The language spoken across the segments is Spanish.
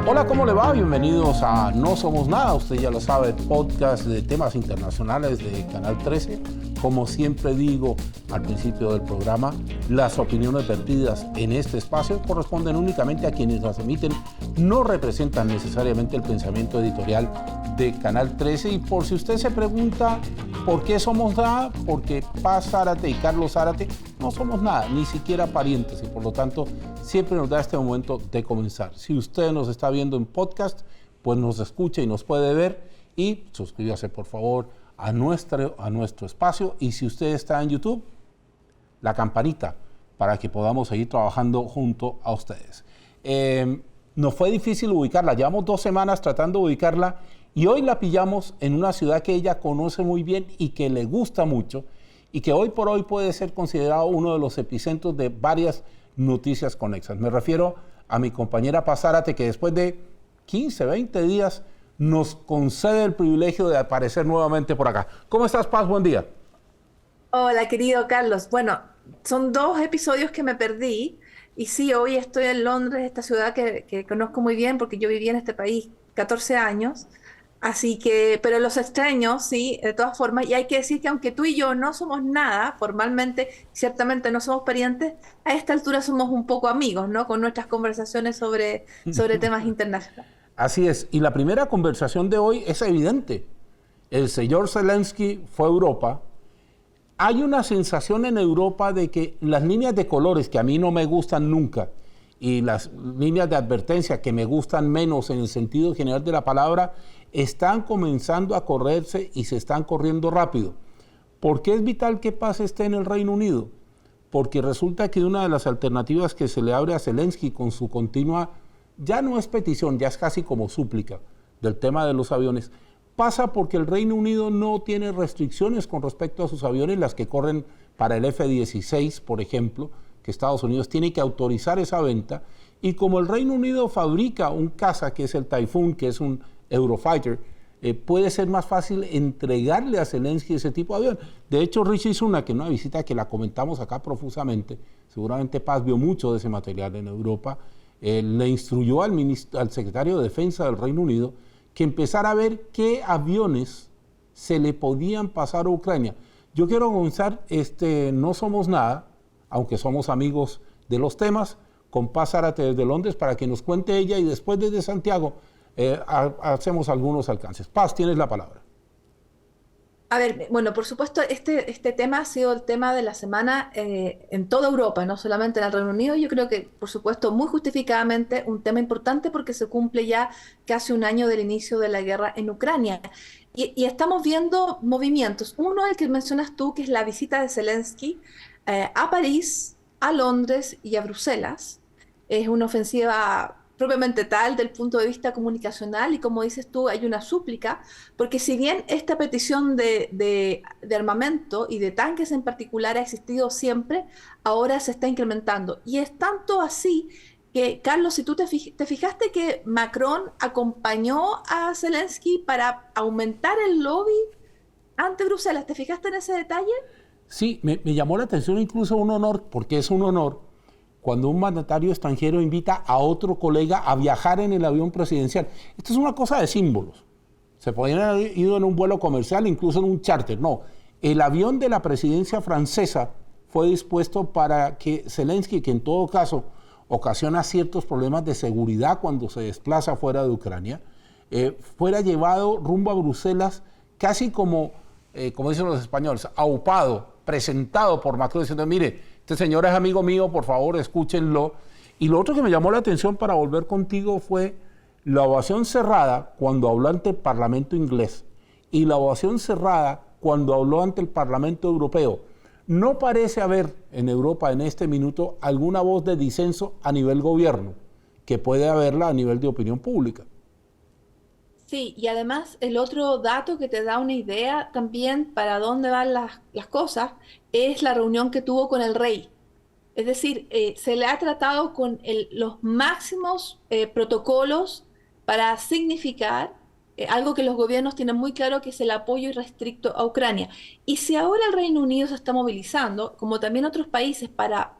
Hola, ¿cómo le va? Bienvenidos a No Somos Nada, usted ya lo sabe, podcast de temas internacionales de Canal 13. Como siempre digo al principio del programa, las opiniones vertidas en este espacio corresponden únicamente a quienes las emiten, no representan necesariamente el pensamiento editorial de Canal 13. Y por si usted se pregunta por qué somos nada, porque Paz Zárate y Carlos Zárate no somos nada, ni siquiera parientes, y por lo tanto siempre nos da este momento de comenzar. Si usted nos está viendo en podcast, pues nos escucha y nos puede ver, y suscríbase por favor a nuestro espacio, y si usted está en YouTube, la campanita para que podamos seguir trabajando junto a ustedes. Nos fue difícil ubicarla, llevamos 2 semanas tratando de ubicarla y hoy la pillamos en una ciudad que ella conoce muy bien y que le gusta mucho y que hoy por hoy puede ser considerado uno de los epicentros de varias noticias conexas. Me refiero a mi compañera Paz Zárate, que después de 15, 20 días nos concede el privilegio de aparecer nuevamente por acá. ¿Cómo estás, Paz? Buen día. Hola, querido Carlos. Bueno, son 2 episodios que me perdí y sí, hoy estoy en Londres, esta ciudad que conozco muy bien porque yo viví en este país 14 años, así que, pero los extraño, sí, de todas formas, y hay que decir que aunque tú y yo no somos nada, formalmente, ciertamente no somos parientes, a esta altura somos un poco amigos, ¿no? Con nuestras conversaciones sobre temas internacionales. Así es, y la primera conversación de hoy es evidente. El señor Zelensky fue a Europa. Hay una sensación en Europa de que las líneas de colores, que a mí no me gustan nunca, y las líneas de advertencia, que me gustan menos en el sentido general de la palabra, están comenzando a correrse y se están corriendo rápido. ¿Por qué es vital que Paz esté en el Reino Unido? Porque resulta que una de las alternativas que se le abre a Zelensky con su continua, ya no es petición, ya es casi como súplica del tema de los aviones, pasa porque el Reino Unido no tiene restricciones con respecto a sus aviones, las que corren para el F-16, por ejemplo, que Estados Unidos tiene que autorizar esa venta, y como el Reino Unido fabrica un caza, que es el Typhoon, que es un Eurofighter, puede ser más fácil entregarle a Zelensky ese tipo de avión. De hecho, Rishi Sunak, en una visita que la comentamos acá profusamente, seguramente Paz vio mucho de ese material en Europa, le instruyó al secretario de Defensa del Reino Unido que empezara a ver qué aviones se le podían pasar a Ucrania. Yo quiero comenzar, no somos nada, aunque somos amigos de los temas, con Paz Zárate desde Londres para que nos cuente ella, y después desde Santiago hacemos algunos alcances. Paz, tienes la palabra. A ver, bueno, por supuesto, este tema ha sido el tema de la semana en toda Europa, no solamente en el Reino Unido. Yo creo que, por supuesto, muy justificadamente, un tema importante porque se cumple ya casi un año del inicio de la guerra en Ucrania. Y estamos viendo movimientos. Uno, el que mencionas tú, que es la visita de Zelensky a París, a Londres y a Bruselas. Es una ofensiva propiamente tal del punto de vista comunicacional y como dices tú, hay una súplica, porque si bien esta petición de armamento y de tanques en particular ha existido siempre, ahora se está incrementando. Y es tanto así que, Carlos, si tú te fijaste que Macron acompañó a Zelensky para aumentar el lobby ante Bruselas, ¿te fijaste en ese detalle? Sí, me llamó la atención, incluso un honor, porque es un honor cuando un mandatario extranjero invita a otro colega a viajar en el avión presidencial. Esto es una cosa de símbolos. Se podrían haber ido en un vuelo comercial, incluso en un charter. No, el avión de la presidencia francesa fue dispuesto para que Zelensky, que en todo caso ocasiona ciertos problemas de seguridad cuando se desplaza fuera de Ucrania, fuera llevado rumbo a Bruselas casi como dicen los españoles, aupado, presentado por Macron, diciendo, mire, este señor es amigo mío, por favor, escúchenlo. Y lo otro que me llamó la atención para volver contigo fue la ovación cerrada cuando habló ante el Parlamento inglés y la ovación cerrada cuando habló ante el Parlamento europeo. No parece haber en Europa en este minuto alguna voz de disenso a nivel gobierno, que puede haberla a nivel de opinión pública. Sí, y además el otro dato que te da una idea también para dónde van las cosas es la reunión que tuvo con el rey. Es decir, se le ha tratado con los máximos protocolos para significar algo que los gobiernos tienen muy claro, que es el apoyo irrestricto a Ucrania. Y si ahora el Reino Unido se está movilizando, como también otros países, para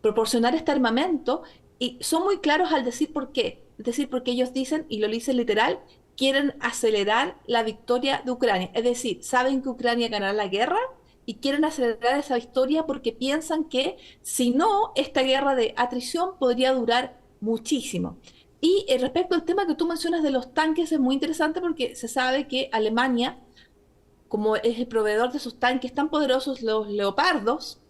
proporcionar este armamento, Y son muy claros al decir por qué. Es decir, porque ellos dicen, y lo dicen literal, quieren acelerar la victoria de Ucrania. Es decir, saben que Ucrania ganará la guerra y quieren acelerar esa victoria porque piensan que si no, esta guerra de atrición podría durar muchísimo. Y respecto al tema que tú mencionas de los tanques, es muy interesante porque se sabe que Alemania, como es el proveedor de esos tanques tan poderosos, los leopardos,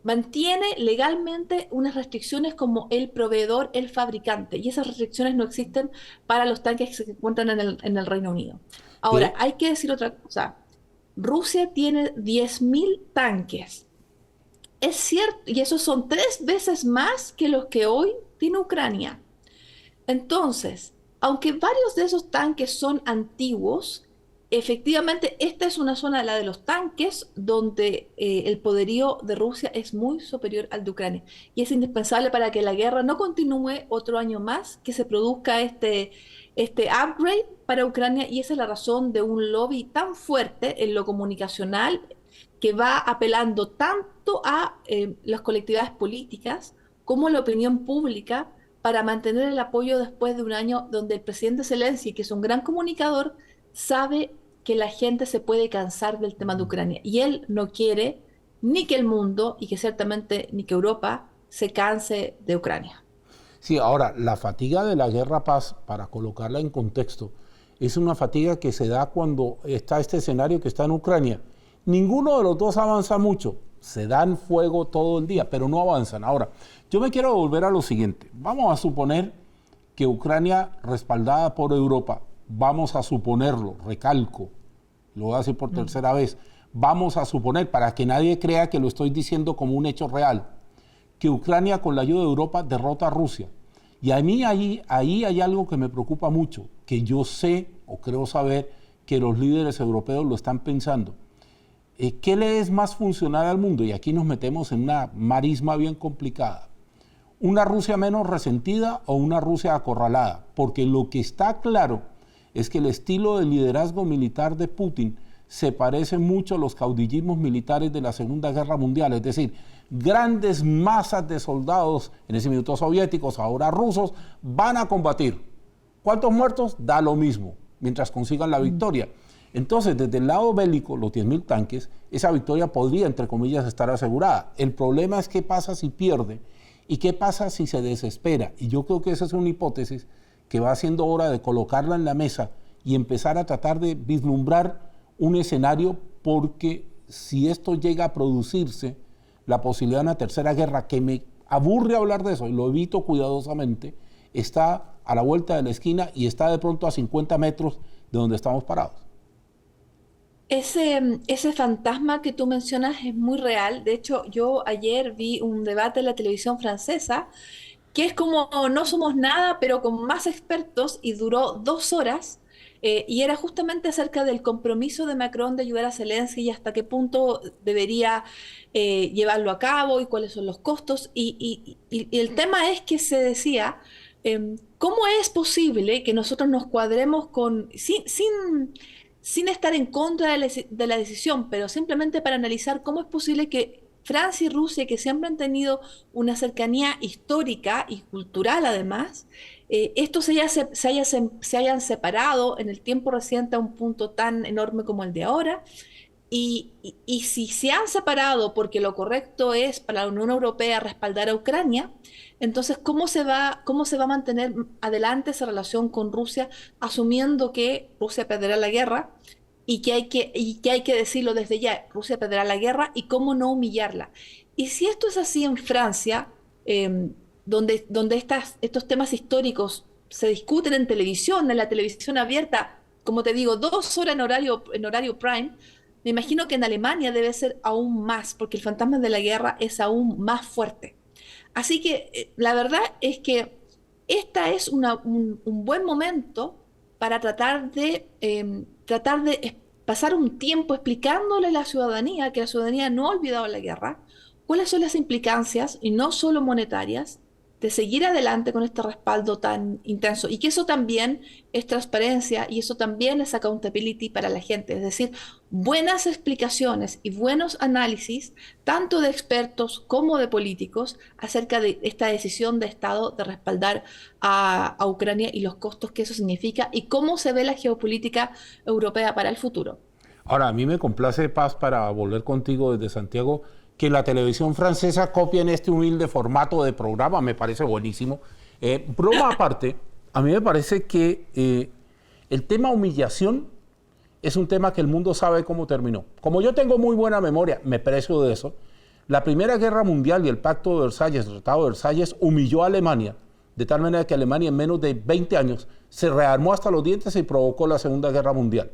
mantiene legalmente unas restricciones como el proveedor, el fabricante, y esas restricciones no existen para los tanques que se encuentran en el Reino Unido. Ahora, ¿Qué? hay que decir otra cosa. Rusia tiene 10.000 tanques. Es cierto, y esos son 3 veces más que los que hoy tiene Ucrania. Entonces, aunque varios de esos tanques son antiguos, efectivamente esta es una zona, la de los tanques, donde el poderío de Rusia es muy superior al de Ucrania. Y es indispensable para que la guerra no continúe otro año más, que se produzca este upgrade para Ucrania. Y esa es la razón de un lobby tan fuerte en lo comunicacional que va apelando tanto a las colectividades políticas como a la opinión pública para mantener el apoyo después de un año donde el presidente Zelensky, que es un gran comunicador, sabe que la gente se puede cansar del tema de Ucrania. Y él no quiere ni que el mundo, y que ciertamente ni que Europa, se canse de Ucrania. Sí, ahora, la fatiga de la guerra-paz, para colocarla en contexto, es una fatiga que se da cuando está este escenario que está en Ucrania. Ninguno de los dos avanza mucho, se dan fuego todo el día, pero no avanzan. Ahora, yo me quiero volver a lo siguiente. Vamos a suponer que Ucrania, respaldada por Europa, vamos a suponerlo, recalco, lo voy a decir por tercera vez, vamos a suponer, para que nadie crea que lo estoy diciendo como un hecho real, que Ucrania con la ayuda de Europa derrota a Rusia. Y a mí ahí hay algo que me preocupa mucho, que yo sé o creo saber que los líderes europeos lo están pensando. ¿Qué le es más funcional al mundo? Y aquí nos metemos en una marisma bien complicada. ¿Una Rusia menos resentida o una Rusia acorralada? Porque lo que está claro es que el estilo de liderazgo militar de Putin se parece mucho a los caudillismos militares de la Segunda Guerra Mundial, es decir, grandes masas de soldados, en ese minuto soviéticos, ahora rusos, van a combatir. ¿Cuántos muertos? Da lo mismo, mientras consigan la victoria. Entonces, desde el lado bélico, los 10.000 tanques, esa victoria podría, entre comillas, estar asegurada. El problema es qué pasa si pierde y qué pasa si se desespera. Y yo creo que esa es una hipótesis que va siendo hora de colocarla en la mesa y empezar a tratar de vislumbrar un escenario, porque si esto llega a producirse, la posibilidad de una tercera guerra, que me aburre hablar de eso y lo evito cuidadosamente, está a la vuelta de la esquina y está de pronto a 50 metros de donde estamos parados. Ese fantasma que tú mencionas es muy real. De hecho, yo ayer vi un debate en la televisión francesa que es como No somos nada, pero con más expertos, y duró 2 horas, y era justamente acerca del compromiso de Macron de ayudar a Zelensky y hasta qué punto debería llevarlo a cabo y cuáles son los costos. Y el tema es que se decía, ¿cómo es posible que nosotros nos cuadremos sin estar en contra de la decisión, pero simplemente para analizar cómo es posible que Francia y Rusia, que siempre han tenido una cercanía histórica y cultural además, estos se hayan separado en el tiempo reciente a un punto tan enorme como el de ahora? Y si se han separado porque lo correcto es para la Unión Europea respaldar a Ucrania, entonces cómo se va a mantener adelante esa relación con Rusia, asumiendo que Rusia perderá la guerra y que hay que decirlo desde ya, Rusia perderá la guerra y cómo no humillarla? Y si esto es así en Francia, donde estos temas históricos se discuten en televisión, en la televisión abierta, como te digo, 2 horas en horario prime, me imagino que en Alemania debe ser aún más, porque el fantasma de la guerra es aún más fuerte. Así que la verdad es que esta es un buen momento para tratar de pasar un tiempo explicándole a la ciudadanía que la ciudadanía no ha olvidado la guerra, cuáles son las implicancias, y no solo monetarias, de seguir adelante con este respaldo tan intenso, y que eso también es transparencia y eso también es accountability para la gente. Es decir, buenas explicaciones y buenos análisis, tanto de expertos como de políticos, acerca de esta decisión de Estado de respaldar a Ucrania y los costos que eso significa y cómo se ve la geopolítica europea para el futuro. Ahora, a mí me complace, Paz, para volver contigo desde Santiago, que la televisión francesa copie en este humilde formato de programa, me parece buenísimo. Broma aparte, a mí me parece que el tema humillación es un tema que el mundo sabe cómo terminó. Como yo tengo muy buena memoria, me precio de eso, la Primera Guerra Mundial y el Pacto de Versalles, el Tratado de Versalles, humilló a Alemania, de tal manera que Alemania en menos de 20 años se rearmó hasta los dientes y provocó la Segunda Guerra Mundial.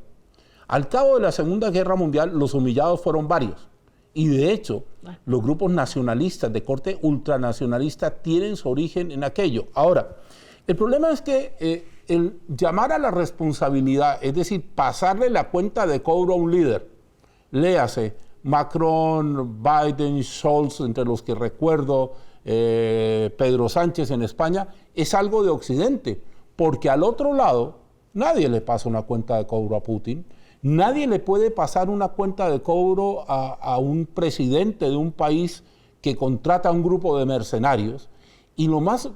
Al cabo de la Segunda Guerra Mundial, los humillados fueron varios. Y de hecho, los grupos nacionalistas de corte ultranacionalista tienen su origen en aquello. Ahora, el problema es que el llamar a la responsabilidad, es decir, pasarle la cuenta de cobro a un líder, léase Macron, Biden, Scholz, entre los que recuerdo, Pedro Sánchez en España, es algo de Occidente, porque al otro lado nadie le pasa una cuenta de cobro a Putin. Nadie le puede pasar una cuenta de cobro a un presidente de un país que contrata a un grupo de mercenarios. Y lo más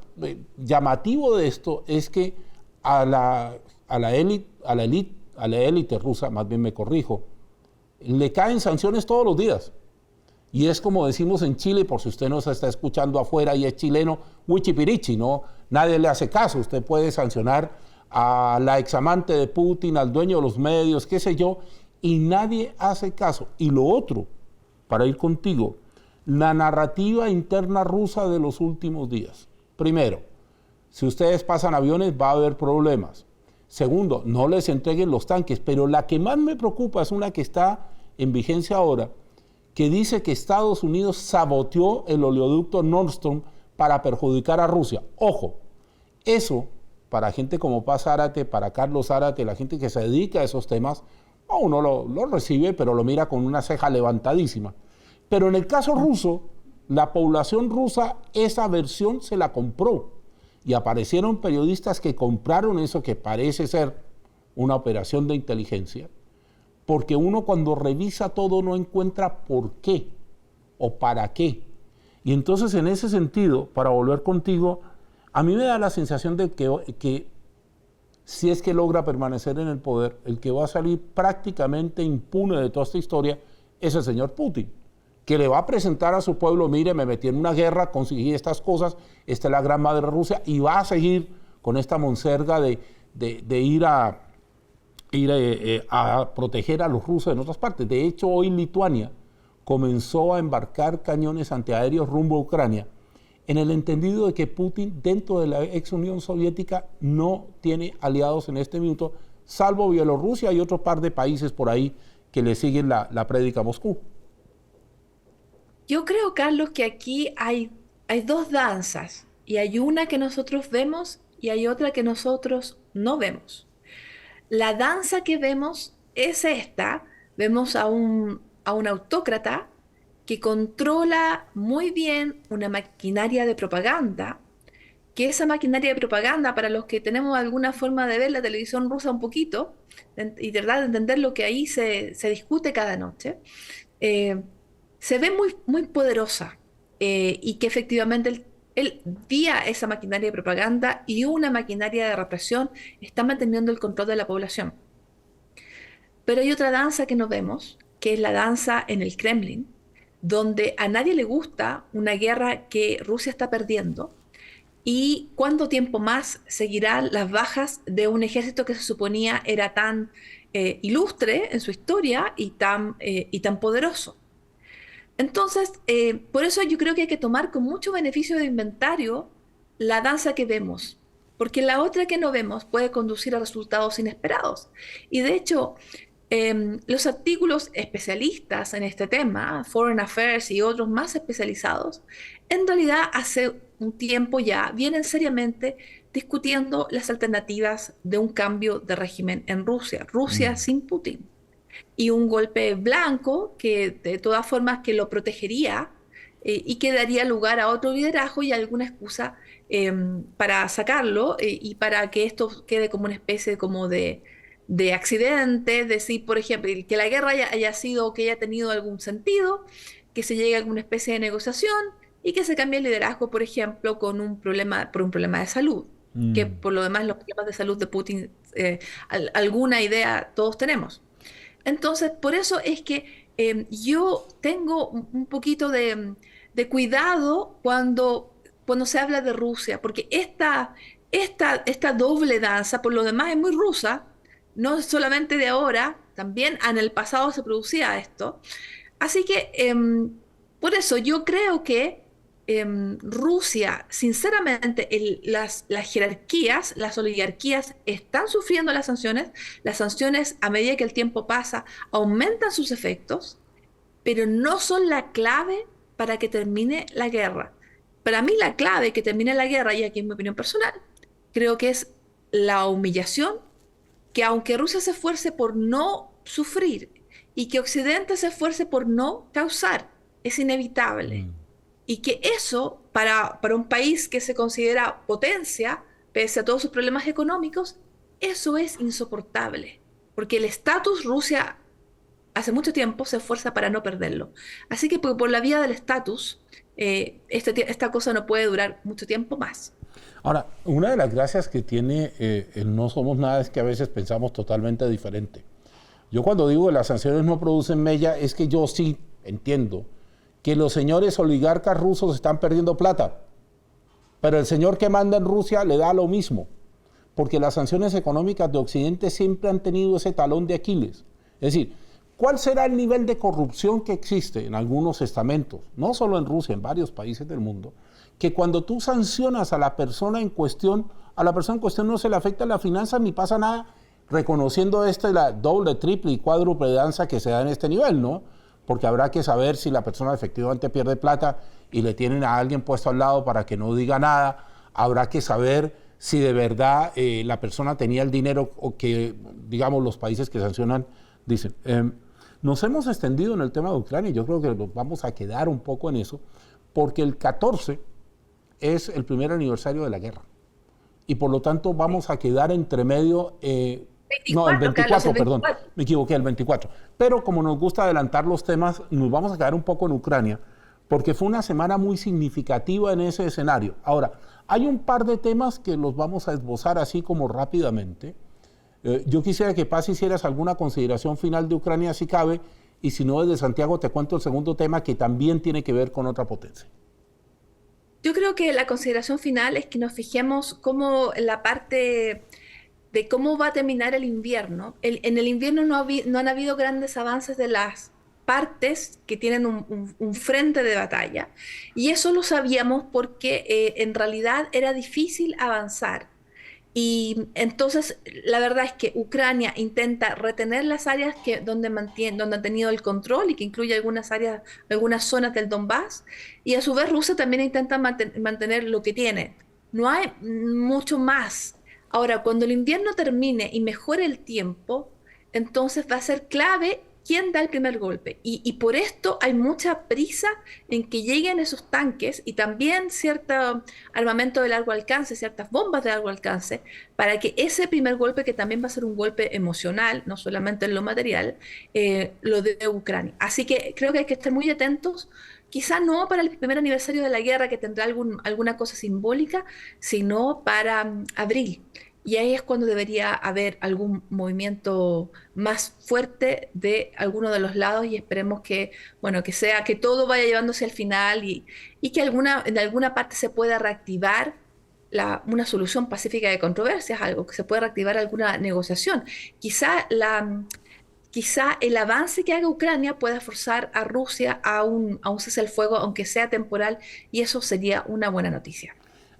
llamativo de esto es que a la élite rusa, más bien me corrijo, le caen sanciones todos los días. Y es como decimos en Chile, por si usted nos está escuchando afuera y es chileno, huichipirichi, ¿no? Nadie le hace caso. Usted puede sancionar a la examante de Putin, al dueño de los medios, qué sé yo, y nadie hace caso. Y lo otro, para ir contigo, la narrativa interna rusa de los últimos días. Primero, si ustedes pasan aviones va a haber problemas. Segundo, no les entreguen los tanques, pero la que más me preocupa es una que está en vigencia ahora, que dice que Estados Unidos saboteó el oleoducto Nord Stream para perjudicar a Rusia. Ojo, eso para gente como Paz Zárate, para Carlos Zárate, la gente que se dedica a esos temas, uno lo recibe, pero lo mira con una ceja levantadísima. Pero en el caso ruso, la población rusa esa versión se la compró. Y aparecieron periodistas que compraron eso que parece ser una operación de inteligencia, porque uno cuando revisa todo no encuentra por qué o para qué. Y entonces en ese sentido, para volver contigo, a mí me da la sensación de que si es que logra permanecer en el poder, el que va a salir prácticamente impune de toda esta historia es el señor Putin, que le va a presentar a su pueblo, mire, me metí en una guerra, conseguí estas cosas, esta es la gran madre Rusia, y va a seguir con esta monserga de ir a proteger a los rusos en otras partes. De hecho, hoy Lituania comenzó a embarcar cañones antiaéreos rumbo a Ucrania, en el entendido de que Putin, dentro de la ex Unión Soviética, no tiene aliados en este minuto, salvo Bielorrusia y otro par de países por ahí que le siguen la prédica a Moscú. Yo creo, Carlos, que aquí hay dos danzas, y hay una que nosotros vemos y hay otra que nosotros no vemos. La danza que vemos es esta. Vemos a un autócrata que controla muy bien una maquinaria de propaganda, que esa maquinaria de propaganda, para los que tenemos alguna forma de ver la televisión rusa un poquito y tratar de entender lo que ahí se discute cada noche, se ve muy, muy poderosa, y que efectivamente él, vía esa maquinaria de propaganda y una maquinaria de represión, está manteniendo el control de la población. Pero hay otra danza que no vemos, que es la danza en el Kremlin, donde a nadie le gusta una guerra que Rusia está perdiendo, y cuánto tiempo más seguirán las bajas de un ejército que se suponía era tan ilustre en su historia y tan poderoso. Entonces, por eso yo creo que hay que tomar con mucho beneficio de inventario la danza que vemos, porque la otra que no vemos puede conducir a resultados inesperados. Y de hecho, los artículos especialistas en este tema, Foreign Affairs y otros más especializados, en realidad hace un tiempo ya vienen seriamente discutiendo las alternativas de un cambio de régimen en Rusia, Rusia sin Putin, y un golpe blanco que de todas formas que lo protegería, y que daría lugar a otro liderazgo y alguna excusa para sacarlo, y para que esto quede como una especie como de de accidentes, de si, por ejemplo, que la guerra haya sido, que haya tenido algún sentido, que se llegue a alguna especie de negociación y que se cambie el liderazgo, por ejemplo, por un problema de salud, que Mm. por lo demás los problemas de salud de Putin, alguna idea todos tenemos. Entonces, por eso es que yo tengo un poquito de cuidado cuando se habla de Rusia, porque esta doble danza, por lo demás, es muy rusa, no solamente de ahora, también en el pasado se producía esto. Así que por eso yo creo que Rusia, sinceramente, las jerarquías, las oligarquías están sufriendo las sanciones. Las sanciones, a medida que el tiempo pasa, aumentan sus efectos, pero no son la clave para que termine la guerra. Para mí la clave que termine la guerra, y aquí en mi opinión personal, creo que es la humillación, que aunque Rusia se esfuerce por no sufrir y que Occidente se esfuerce por no causar, es inevitable. Mm. Y que eso, para un país que se considera potencia, pese a todos sus problemas económicos, eso es insoportable. Porque el estatus Rusia hace mucho tiempo se esfuerza para no perderlo. Así que por la vía del estatus, esta cosa no puede durar mucho tiempo más. Ahora, una de las gracias que tiene el No Somos Nada es que a veces pensamos totalmente diferente. Yo cuando digo que las sanciones no producen mella, es que yo sí entiendo que los señores oligarcas rusos están perdiendo plata, pero el señor que manda en Rusia le da lo mismo, porque las sanciones económicas de Occidente siempre han tenido ese talón de Aquiles. Es decir, ¿cuál será el nivel de corrupción que existe en algunos estamentos, no solo en Rusia, en varios países del mundo, que cuando tú sancionas a la persona en cuestión, a la persona en cuestión no se le afecta la finanza ni pasa nada, reconociendo la doble, triple y cuádruple danza que se da en este nivel, ¿no? Porque habrá que saber si la persona efectivamente pierde plata y le tienen a alguien puesto al lado para que no diga nada, habrá que saber si de verdad la persona tenía el dinero o que, digamos, los países que sancionan dicen. Nos hemos extendido en el tema de Ucrania y yo creo que nos vamos a quedar un poco en eso, porque el 14 es el primer aniversario de la guerra. Y por lo tanto vamos a quedar entre medio, no, el 24, Carlos, el perdón, 24. me equivoqué, el 24. Pero como nos gusta adelantar los temas, nos vamos a quedar un poco en Ucrania, porque fue una semana muy significativa en ese escenario. Ahora, hay un par de temas que los vamos a esbozar así como rápidamente. Yo quisiera que Paz hicieras alguna consideración final de Ucrania, si cabe, y si no, desde Santiago te cuento el segundo tema que también tiene que ver con otra potencia. Yo creo que la consideración final es que nos fijemos cómo la parte de cómo va a terminar el invierno. En el invierno no han habido grandes avances de las partes que tienen un frente de batalla. Y eso lo sabíamos porque en realidad era difícil avanzar. Y entonces la verdad es que Ucrania intenta retener las áreas donde han tenido el control y que incluye algunas áreas, algunas zonas del Donbass, y a su vez Rusia también intenta mantener lo que tiene. No hay mucho más. Ahora, cuando el invierno termine y mejore el tiempo, entonces va a ser clave quién da el primer golpe. Y por esto hay mucha prisa en que lleguen esos tanques y también cierto armamento de largo alcance, ciertas bombas de largo alcance, para que ese primer golpe, que también va a ser un golpe emocional, no solamente en lo material, lo dé Ucrania. Así que creo que hay que estar muy atentos. Quizá no para el primer aniversario de la guerra, que tendrá alguna cosa simbólica, sino para abril. Y ahí es cuando debería haber algún movimiento más fuerte de alguno de los lados, y esperemos que, bueno, que todo vaya llevándose al final, y que en alguna parte se pueda reactivar una solución pacífica de controversias, algo que se pueda reactivar alguna negociación. Quizá quizá el avance que haga Ucrania pueda forzar a Rusia a un cese al fuego, aunque sea temporal, y eso sería una buena noticia.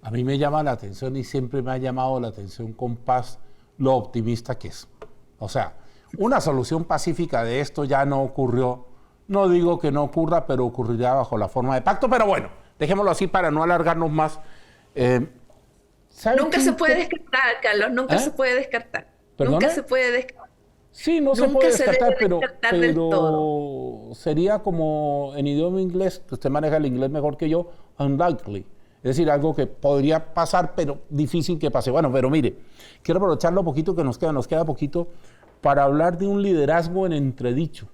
A mí me llama la atención y siempre me ha llamado la atención con Paz lo optimista que es. O sea, una solución pacífica de esto ya no ocurrió. No digo que no ocurra, pero ocurrirá bajo la forma de pacto. Pero bueno, dejémoslo así para no alargarnos más. Nunca se puede descartar, Carlos, nunca se puede descartar. ¿Perdona? Nunca se puede descartar. Sí, no se Nunca puede se descartar, debe descartar del todo. sería como en idioma inglés, que usted maneja el inglés mejor que yo, unlikely. Es decir, algo que podría pasar, pero difícil que pase. Bueno, pero mire, quiero aprovechar lo poquito que nos queda poquito, para hablar de un liderazgo en entredicho.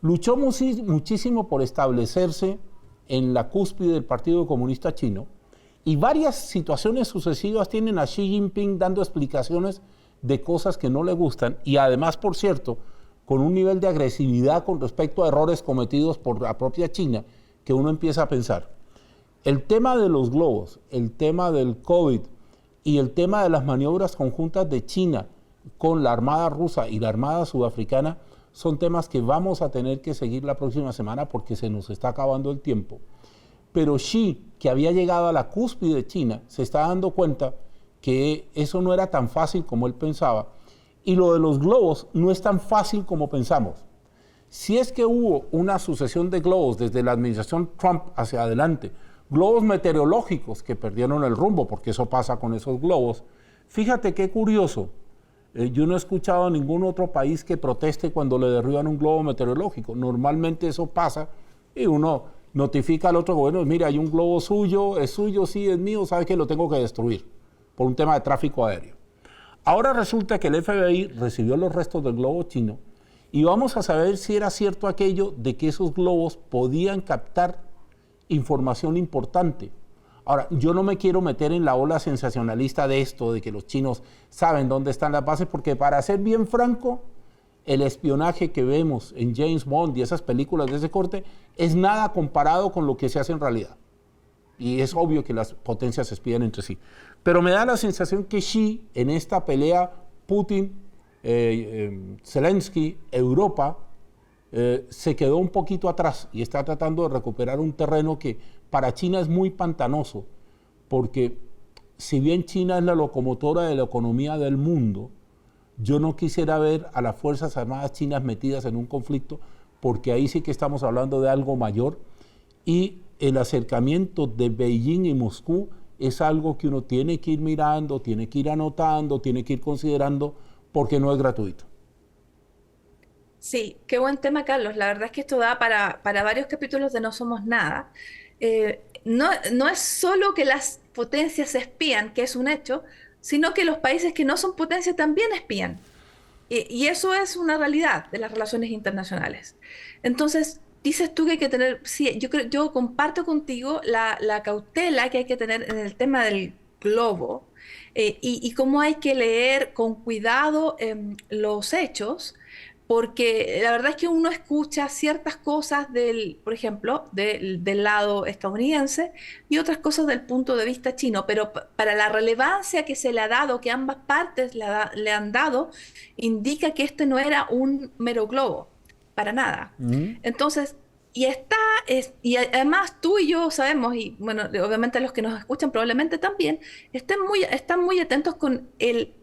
Luchó muchísimo por establecerse en la cúspide del Partido Comunista Chino, y varias situaciones sucesivas tienen a Xi Jinping dando explicaciones de cosas que no le gustan, y además, por cierto, con un nivel de agresividad con respecto a errores cometidos por la propia China, que uno empieza a pensar. El tema de los globos, el tema del COVID y el tema de las maniobras conjuntas de China con la Armada rusa y la Armada sudafricana son temas que vamos a tener que seguir la próxima semana porque se nos está acabando el tiempo. Pero Xi, que había llegado a la cúspide de China, se está dando cuenta que eso no era tan fácil como él pensaba, y lo de los globos no es tan fácil como pensamos. Si es que hubo una sucesión de globos desde la administración Trump hacia adelante, globos meteorológicos que perdieron el rumbo, porque eso pasa con esos globos, fíjate qué curioso, yo no he escuchado a ningún otro país que proteste cuando le derriban un globo meteorológico. Normalmente eso pasa y uno notifica al otro gobierno, mira, hay un globo suyo, sí, es mío, sabe que lo tengo que destruir por un tema de tráfico aéreo. Ahora resulta que el FBI recibió los restos del globo chino y vamos a saber si era cierto aquello de que esos globos podían captar información importante. Ahora, yo no me quiero meter en la ola sensacionalista de esto, de que los chinos saben dónde están las bases, porque para ser bien franco, el espionaje que vemos en James Bond y esas películas de ese corte es nada comparado con lo que se hace en realidad. Y es obvio que las potencias se espían entre sí. Pero me da la sensación que Xi, en esta pelea Putin, Zelensky, Europa, se quedó un poquito atrás y está tratando de recuperar un terreno que para China es muy pantanoso, porque si bien China es la locomotora de la economía del mundo, yo no quisiera ver a las Fuerzas Armadas chinas metidas en un conflicto, porque ahí sí que estamos hablando de algo mayor, y el acercamiento de Beijing y Moscú es algo que uno tiene que ir mirando, tiene que ir anotando, tiene que ir considerando, porque no es gratuito. Sí, qué buen tema, Carlos. La verdad es que esto da para varios capítulos de No Somos Nada. No es solo que las potencias espían, que es un hecho, sino que los países que no son potencias también espían. Y eso es una realidad de las relaciones internacionales. Entonces, dices tú que hay que tener, sí, yo comparto contigo la cautela que hay que tener en el tema del globo, y cómo hay que leer con cuidado los hechos, porque la verdad es que uno escucha ciertas cosas por ejemplo, del lado estadounidense y otras cosas del punto de vista chino, pero para la relevancia que se le ha dado, que ambas partes le han dado, indica que este no era un mero globo, para nada. Entonces, y además tú y yo sabemos, y bueno, obviamente los que nos escuchan probablemente también, están muy atentos con el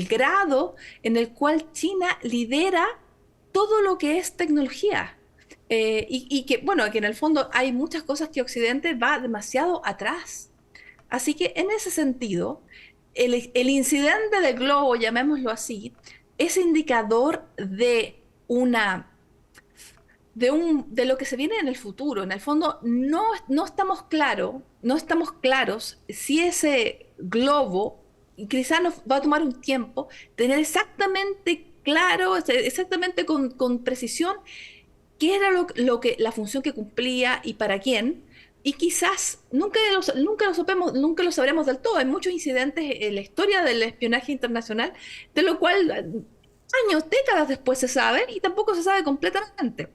grado en el cual China lidera todo lo que es tecnología. Y que, bueno, que en el fondo hay muchas cosas que Occidente va demasiado atrás. Así que en ese sentido, el incidente del globo, llamémoslo así, es indicador de lo que se viene en el futuro. En el fondo, no estamos claros si ese globo, y quizás nos va a tomar un tiempo, tener exactamente claro, exactamente con precisión, qué era la función que cumplía y para quién. Y quizás nunca lo sabremos del todo. Hay muchos incidentes en la historia del espionaje internacional, de lo cual años, décadas después se sabe y tampoco se sabe completamente.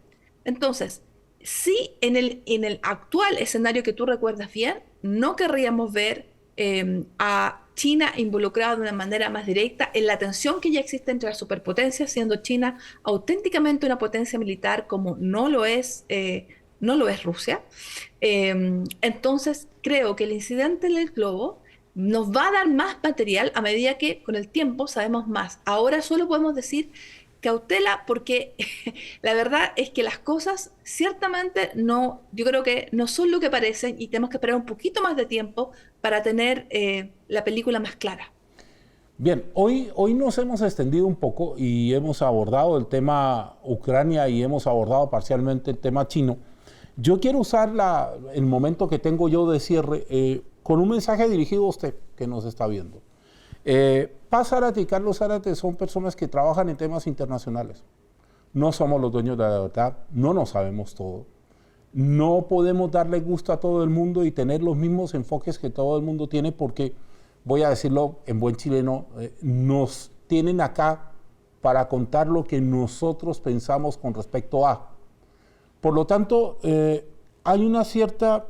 Entonces, sí, en el actual escenario que tú recuerdas bien, no querríamos ver a China involucrada de una manera más directa en la tensión que ya existe entre las superpotencias, siendo China auténticamente una potencia militar como no lo es Rusia. Entonces, creo que el incidente del globo nos va a dar más material a medida que con el tiempo sabemos más. Ahora solo podemos decir cautela, porque la verdad es que las cosas ciertamente yo creo que no son lo que parecen y tenemos que esperar un poquito más de tiempo para tener la película más clara. Bien, hoy nos hemos extendido un poco y hemos abordado el tema Ucrania y hemos abordado parcialmente el tema chino. Yo quiero usar el momento que tengo yo de cierre con un mensaje dirigido a usted que nos está viendo. Paz Zárate y Carlos Zárate son personas que trabajan en temas internacionales. No somos los dueños de la verdad, no nos sabemos todo. No podemos darle gusto a todo el mundo y tener los mismos enfoques que todo el mundo tiene porque, voy a decirlo en buen chileno, nos tienen acá para contar lo que nosotros pensamos con respecto a. Por lo tanto, hay una cierta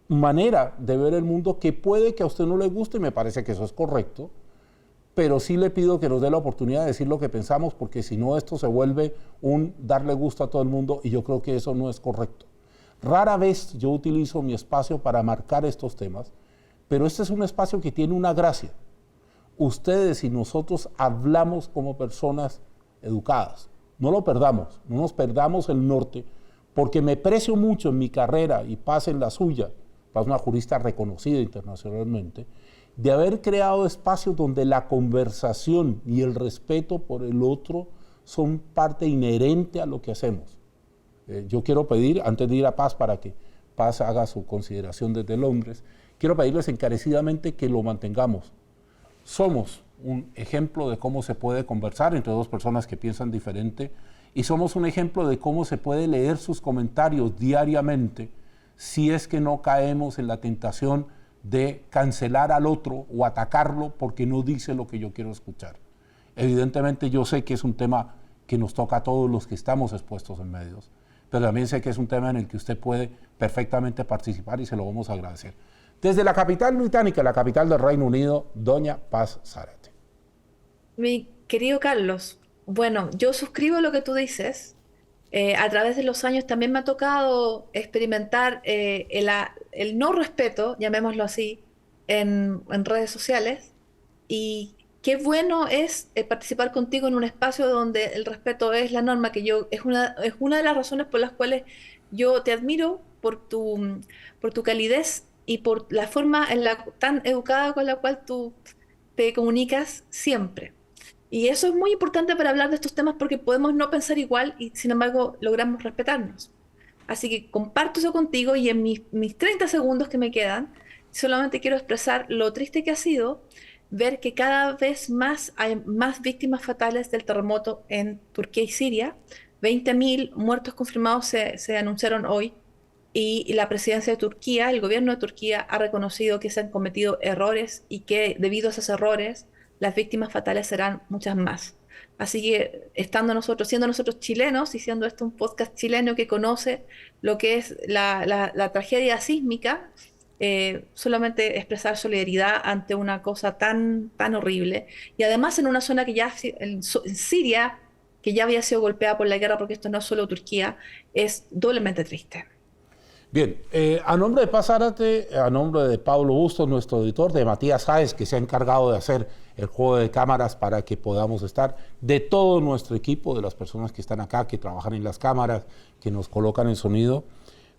manera de ver el mundo que puede que a usted no le guste, y me parece que eso es correcto, pero sí le pido que nos dé la oportunidad de decir lo que pensamos, porque si no esto se vuelve un darle gusto a todo el mundo y yo creo que eso no es correcto. Rara vez yo utilizo mi espacio para marcar estos temas, pero este es un espacio que tiene una gracia. Ustedes y nosotros hablamos como personas educadas. No lo perdamos, no nos perdamos el norte, porque me precio mucho en mi carrera y Paz en la suya, Paz una jurista reconocida internacionalmente, de haber creado espacios donde la conversación y el respeto por el otro son parte inherente a lo que hacemos. Yo quiero pedir, antes de ir a Paz para que Paz haga su consideración desde Londres, quiero pedirles encarecidamente que lo mantengamos. Somos un ejemplo de cómo se puede conversar entre dos personas que piensan diferente y somos un ejemplo de cómo se puede leer sus comentarios diariamente si es que no caemos en la tentación de cancelar al otro o atacarlo porque no dice lo que yo quiero escuchar. Evidentemente yo sé que es un tema que nos toca a todos los que estamos expuestos en medios, pero también sé que es un tema en el que usted puede perfectamente participar y se lo vamos a agradecer. Desde la capital británica, la capital del Reino Unido, doña Paz Zárate. Mi querido Carlos, bueno, yo suscribo lo que tú dices. A través de los años también me ha tocado experimentar el no respeto, llamémoslo así, en redes sociales. Y qué bueno es participar contigo en un espacio donde el respeto es la norma, es una de las razones por las cuales yo te admiro por tu calidez y por la forma tan educada con la cual tú te comunicas siempre. Y eso es muy importante para hablar de estos temas porque podemos no pensar igual y sin embargo logramos respetarnos. Así que comparto eso contigo y en mis 30 segundos que me quedan, solamente quiero expresar lo triste que ha sido ver que cada vez más hay más víctimas fatales del terremoto en Turquía y Siria. 20.000 muertos confirmados se anunciaron hoy y la presidencia de Turquía, el gobierno de Turquía ha reconocido que se han cometido errores y que debido a esos errores las víctimas fatales serán muchas más. Así que siendo nosotros chilenos y siendo esto un podcast chileno que conoce lo que es la tragedia sísmica, solamente expresar solidaridad ante una cosa tan horrible. Y además en una zona que ya, en Siria, que ya había sido golpeada por la guerra, porque esto no es solo Turquía, es doblemente triste. Bien, a nombre de Paz Zárate, a nombre de Pablo Bustos, nuestro editor, de Matías Sáez, que se ha encargado de hacer el juego de cámaras para que podamos estar, de todo nuestro equipo, de las personas que están acá, que trabajan en las cámaras, que nos colocan el sonido.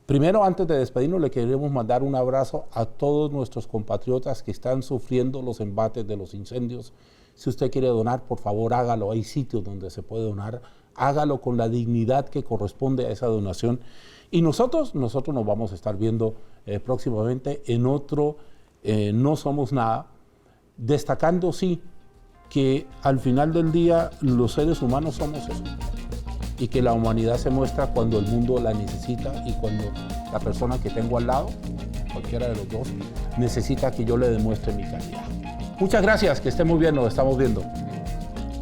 Primero, antes de despedirnos, le queremos mandar un abrazo a todos nuestros compatriotas que están sufriendo los embates de los incendios. Si usted quiere donar, por favor, hágalo. Hay sitios donde se puede donar. Hágalo con la dignidad que corresponde a esa donación. Y nosotros nos vamos a estar viendo próximamente en otro No Somos Nada, destacando, sí, que al final del día los seres humanos somos eso. Y que la humanidad se muestra cuando el mundo la necesita y cuando la persona que tengo al lado, cualquiera de los dos, necesita que yo le demuestre mi calidad. Muchas gracias, que esté muy bien, nos estamos viendo.